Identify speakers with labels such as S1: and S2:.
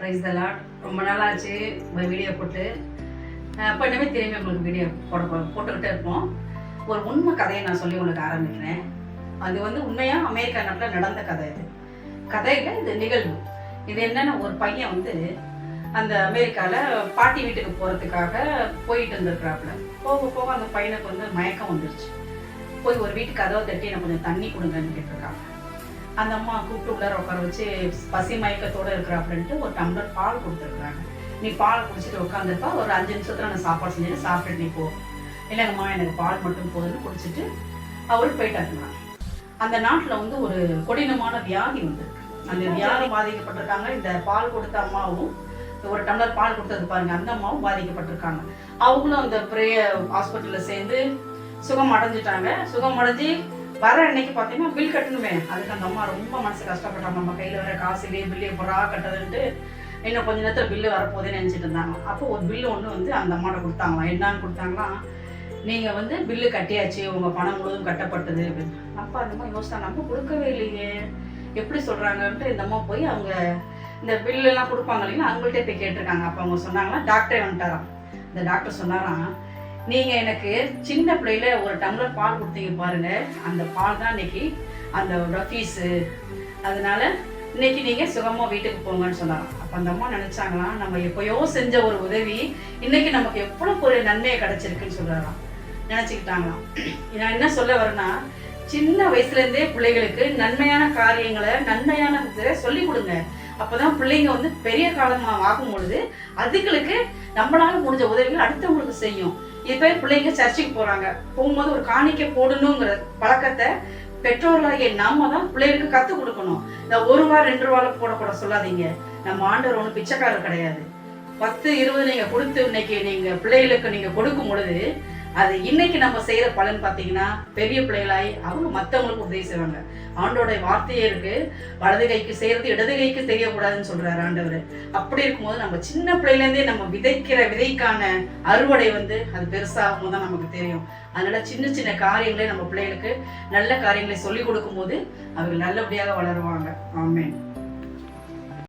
S1: Price த Lord. ரொம்ப நாளாச்சு video போட்டு. அப்போ இனிமேல் திரும்பி உங்களுக்கு வீடியோ போட்டுக்கிட்டே இருப்போம். ஒரு உண்மை கதையை நான் சொல்லி உங்களுக்கு ஆரம்பிக்கிறேன். அது உண்மையாக அமெரிக்கா நாட்டில் நடந்த கதை. இது கதையில் இது நிகழ்வு. இது என்னென்னா, ஒரு பையன் அந்த அமெரிக்காவில் பாட்டி வீட்டுக்கு போகிறதுக்காக போயிட்டு இருந்திருக்கிறாப்புல. போக போக அந்த பையனுக்கு மயக்கம் வந்துருச்சு. போய் ஒரு வீட்டுக்கு கதவை தட்டி எனக்கு கொஞ்சம் தண்ணி கொடுங்கன்னு கேட்டிருக்காங்க. அந்த அம்மா கூப்பிட்டு உள்ளார உட்கார வச்சு பசி மயக்கத்தோடு இருக்கிறாப்புலன்ட்டு ஒரு டம்ளர் பால் கொடுத்துருக்குறாங்க. நீ பால் குடிச்சிட்டு உட்காந்துருப்பா, ஒரு 5 நிமிஷத்துல நான் சாப்பாடு செஞ்சு சாப்பிட்டுட்டு நீ போ. இல்லைங்கம்மா எனக்கு பால் மட்டும் போதுன்னு குடிச்சிட்டு அவரு போயிட்டாருங்க. அந்த நாட்டில் ஒரு கொடினமான வியாதி வந்திருக்கு. அந்த வியாதி பாதிக்கப்பட்டிருக்காங்க. இந்த பால் கொடுத்த அம்மாவும், ஒரு டம்ளர் பால் கொடுத்தது பாருங்க, அந்த அம்மாவும் பாதிக்கப்பட்டிருக்காங்க. அவங்களும் அந்த பெரிய ஹாஸ்பிட்டலில் சேர்ந்து சுகம் அடைஞ்சிட்டாங்க. சுகம் அடைஞ்சி வர அன்னைக்கு பார்த்தீங்கன்னா பில் கட்டணுமே. அதுக்கு அந்த அம்மா ரொம்ப மனசு கஷ்டப்பட்டாங்க. நம்ம கையில் வர காசு இல்லையே, பில்லு எப்படா கட்டுறதுன்ட்டு இன்னும் கொஞ்ச நேரத்தில் பில்லு வரப்போதேன்னு நினச்சிட்டு இருந்தாங்க. அப்போ ஒரு பில்லு ஒன்று அந்த அம்மாட்ட கொடுத்தாங்களாம். என்னன்னு கொடுத்தாங்களா, நீங்கள் பில்லு கட்டியாச்சு, உங்கள் பணம் முழுவதும் கட்டப்பட்டது அப்படின்னு. அப்போ அந்த அம்மா யோசித்தாங்க, நம்ம கொடுக்கவே இல்லையே, எப்படி சொல்கிறாங்கன்ட்டு இந்த அம்மா போய் அவங்க இந்த பில்லெல்லாம் கொடுப்பாங்க இல்லைங்களா, அவங்கள்ட்டே போய் கேட்டிருக்காங்க. அப்போ அவங்க சொன்னாங்களா, டாக்டரே வந்துட்டாராம். இந்த டாக்டர் சொன்னாராம், நீங்கள் எனக்கு சின்ன பிள்ளையில ஒரு டம்ளர் பால் கொடுத்தீங்க பாருங்க, அந்த பால் தான் இன்னைக்கு அந்த ஃபீஸு, அதனால இன்னைக்கு நீங்கள் சுகமாக வீட்டுக்கு போங்கன்னு சொன்னாராம். அப்போ அந்த அம்மா நினச்சாங்களாம், நம்ம எப்போயோ செஞ்ச ஒரு உதவி இன்னைக்கு நமக்கு எவ்வளோ ஒரு நன்மையை கிடைச்சிருக்குன்னு சொல்கிறாராம். நினச்சிக்கிட்டாங்களாம். நான் என்ன சொல்ல வரேன்னா, சின்ன வயசுலேருந்தே பிள்ளைகளுக்கு நன்மையான காரியங்களை நன்மையான சொல்லி கொடுங்க. அப்போதான் பிள்ளைங்க பெரிய காலமாக ஆகும் பொழுது அதுங்களுக்கு நம்மளால முடிஞ்ச உதவிகள் அடுத்தவங்களுக்கு செய்யும். இப்போ பிள்ளைங்க சர்ச்சுக்கு போகிறாங்க, போகும்போது ஒரு காணிக்கை போடணுங்கிற பழக்கத்தை பெற்றோர்களாகிய நாம தான் பிள்ளைகளுக்கு கற்றுக் கொடுக்கணும். இந்த 1 ரூபா 2 ரூபால போடக்கூட சொல்லாதீங்க. நம்ம ஆண்டவர் ஒன்றும் பிச்சைக்காரர் கிடையாது. 10 20 நீங்கள் கொடுத்து இன்னைக்கு நீங்கள் பிள்ளைகளுக்கு நீங்கள் கொடுக்கும் பொழுது அது இன்னைக்கு நம்ம செய்கிற பலன் பார்த்தீங்கன்னா, பெரிய பிள்ளைகளாகி அவங்க மற்றவங்களுக்கு உதவி செய்வாங்க. ஆண்டோட வார்த்தையே இருக்கு, வலது கைக்கு செய்யறது இடது கைக்கு செய்யக்கூடாதுன்னு சொல்றாரு ஆண்டவர். அப்படி இருக்கும்போது நம்ம சின்ன பிள்ளையிலேருந்தே நம்ம விதைக்கிற விதைக்கான அறுவடை அது பெருசாகும் தான் நமக்கு தெரியும். அதனால சின்ன சின்ன காரியங்களே நம்ம பிள்ளைகளுக்கு நல்ல காரியங்களை சொல்லி கொடுக்கும் போது அவங்க நல்லபடியாக வளருவாங்க. ஆமென்.